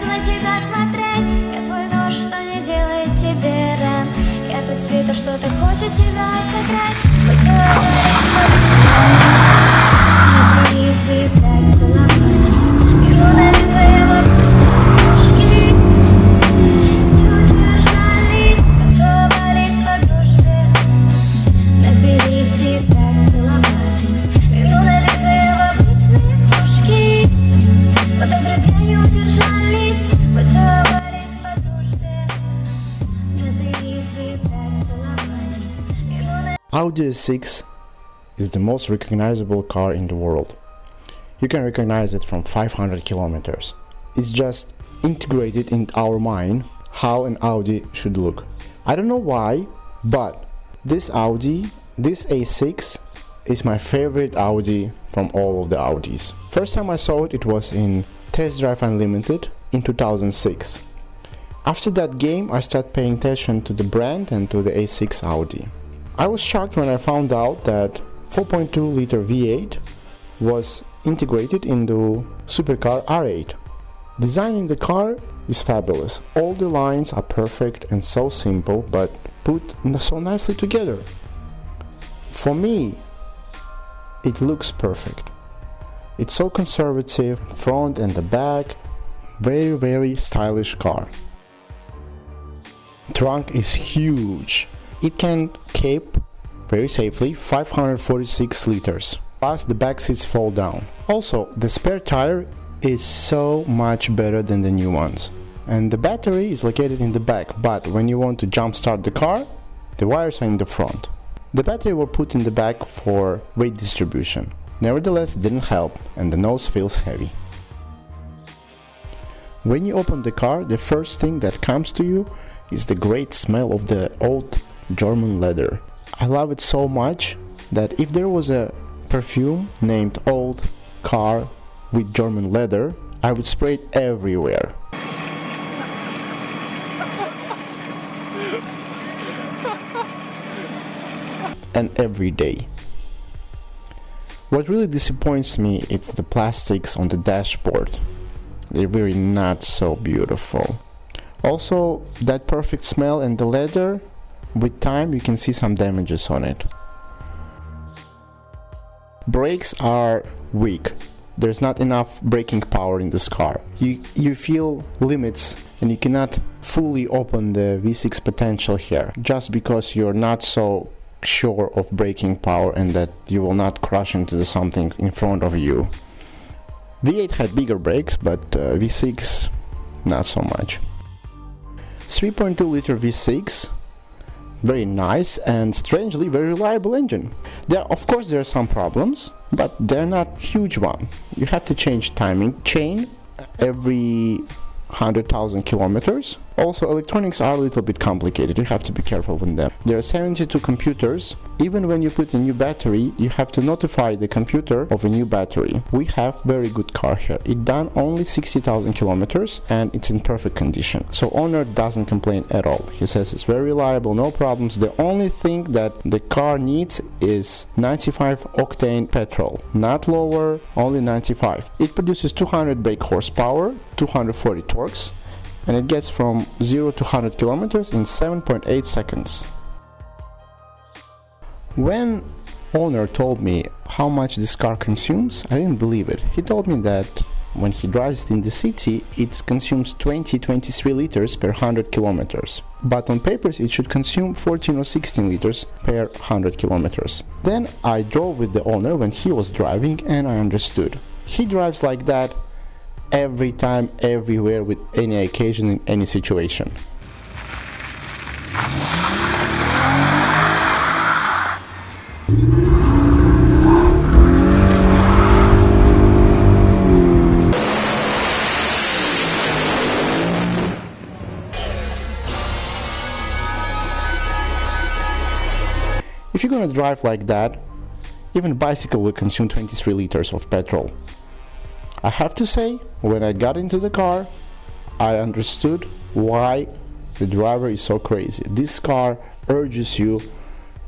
Пытается на тебя смотреть. Я твой нож, что не делает тебе ран. Я тот свитер, что так хочет тебя согреть. Поцеловались и так целовались. И лунали твои воздушки. Не удержались, поцеловались по дружбе. Напились и так целовались. И лунали твои обычные кружки. Потом друзья не удержались, поцеловались по дружбе. Напились и так целовались. И лунали... Audi A6 is the most recognizable car in the world. You can recognize it from 500 kilometers. It's just integrated in our mind how an Audi should look. I don't know why, but this A6 is my favorite Audi from all of the Audis. First time I saw it, it was in Test Drive Unlimited in 2006. After that game, I started paying attention to the brand and to the A6 Audi. I was shocked when I found out that 4.2 liter V8 was integrated into supercar R8. Designing the car is fabulous. All the lines are perfect and so simple, but put so nicely together. For me, it looks perfect. It's so conservative, front and the back, very stylish car. Trunk is huge. It can keep very safely 546 liters. Plus the back seats fall down. Also, the spare tire is so much better than the new ones. And the battery is located in the back, but when you want to jump start the car, the wires are in the front. The battery were put in the back for weight distribution. Nevertheless, it didn't help and the nose feels heavy. When you open the car, the first thing that comes to you is the great smell of the old German leather. I love it so much that if there was a perfume named Old Car with German leather, I would spray it everywhere. And every day. What really disappoints me is the plastics on the dashboard. They're really not so beautiful. Also, that perfect smell and the leather, with time you can see some damages on it. Brakes are weak. There's not enough braking power in this car. You feel limits and you cannot fully open the V6 potential here just because you're not so sure of braking power and that you will not crash into something in front of you. V8 had bigger brakes, but V6 not so much. 3.2 liter V6, very nice and strangely very reliable engine. Of course there are some problems, but they're not huge one. You have to change timing chain every 100,000 kilometers. Also, electronics are a little bit complicated. You have to be careful with them. There are 72 computers. Even when you put a new battery, you have to notify the computer of a new battery. We have very good car here. It done only 60,000 kilometers and it's in perfect condition. So owner doesn't complain at all. He says it's very reliable, no problems. The only thing that the car needs is 95 octane petrol. Not lower, only 95. It produces 200 brake horsepower, 240 torques, and it gets from 0 to 100 kilometers in 7.8 seconds. When owner told me how much this car consumes, I didn't believe it. He told me that when he drives it in the city, it consumes 20-23 liters per 100 kilometers. But on papers it should consume 14 or 16 liters per 100 kilometers. Then I drove with the owner when he was driving and I understood. He drives like that every time, everywhere, with any occasion, in any situation. If you're gonna drive like that, even a bicycle will consume 23 liters of petrol. I have to say, when I got into the car, I understood why the driver is so crazy. This car urges you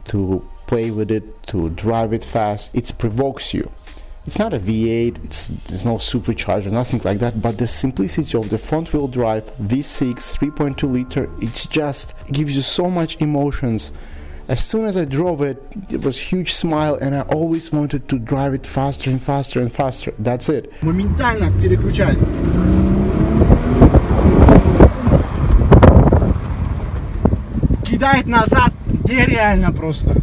to play with it, to drive it fast. It provokes you. It's not a V8, there's no supercharger, nothing like that, but the simplicity of the front wheel drive V6 3.2 liter, it just gives you so much emotions. As soon as I drove it, it was a huge smile, and I always wanted to drive it faster and faster and faster. That's it. Моментально переключает. Кидает назад нереально просто.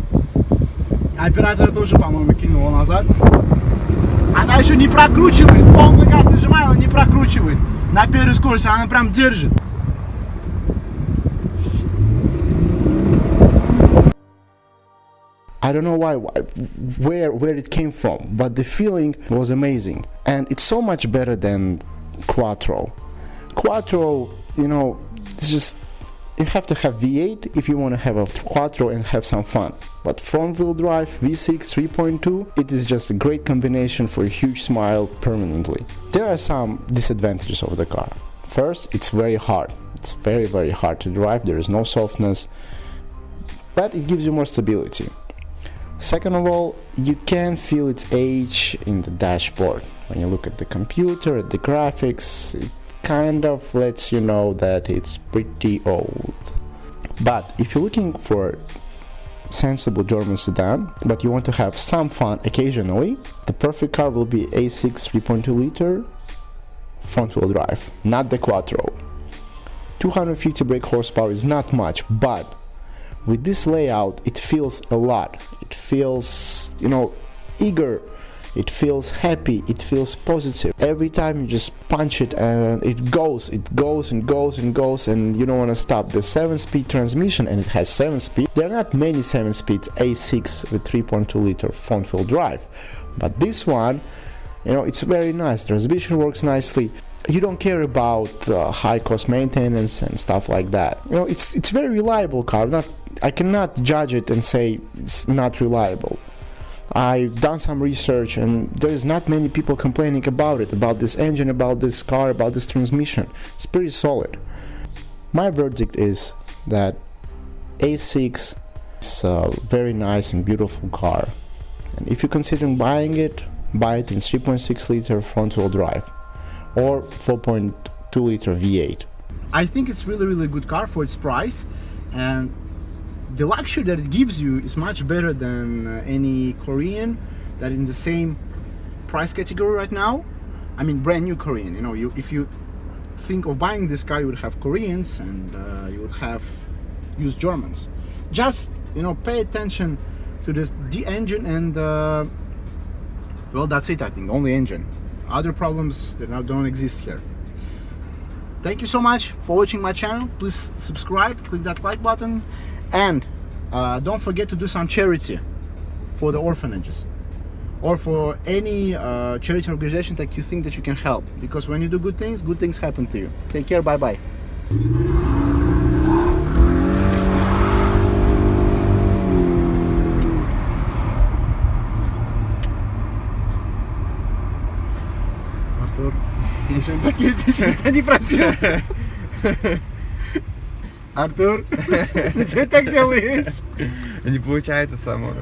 Оператор тоже, по-моему, кинул назад. Она еще не прокручивает. Полный газ нажимаю, она не прокручивает. На первой скорости она прям держит. I don't know where it came from, but the feeling was amazing. And it's so much better than Quattro. Quattro, you know, it's just, you have to have V8 if you want to have a Quattro and have some fun. But front wheel drive V6 3.2, it is just a great combination for a huge smile permanently. There are some disadvantages of the car. First, it's very hard. It's very, very hard to drive. There is no softness, but it gives you more stability. Second of all, you can feel its age in the dashboard. When you look at the computer, at the graphics, it kind of lets you know that it's pretty old. But if you're looking for a sensible German sedan, but you want to have some fun occasionally, the perfect car will be A6 3.2 liter front wheel drive, not the Quattro. 250 brake horsepower is not much, but with this layout it feels a lot. It feels, you know, eager, it feels happy, it feels positive. Every time you just punch it and it goes and goes and goes, and you don't want to stop. The 7-speed transmission, and it has 7 speed. There are not many 7 speeds A6 with 3.2 liter front wheel drive, but this one, you know, it's very nice. The transmission works nicely. You don't care about high cost maintenance and stuff like that. You know, it's very reliable car. I cannot judge it and say it's not reliable. I've done some research, and there's not many people complaining about it, about this engine, about this car, about this transmission. It's pretty solid. My verdict is that A6 is a very nice and beautiful car, and if you're considering buying it, buy it in 3.6 liter front wheel drive or 4.2 liter V8. I think it's really good car for its price, and the luxury that it gives you is much better than any Korean that in the same price category right now. I mean, brand new Korean. You know, if you think of buying this car, you would have Koreans and you would have used Germans. Just, you know, pay attention to the engine, and well, that's it. I think only engine. Other problems that now don't exist here. Thank you so much for watching my channel. Please subscribe, click that like button, and don't forget to do some charity for the orphanages or for any charity organization that you think that you can help, because when you do good things happen to you. Take care, bye bye. Артур, такие сейчас не просил. Артур, ты что так делаешь? Не получается само.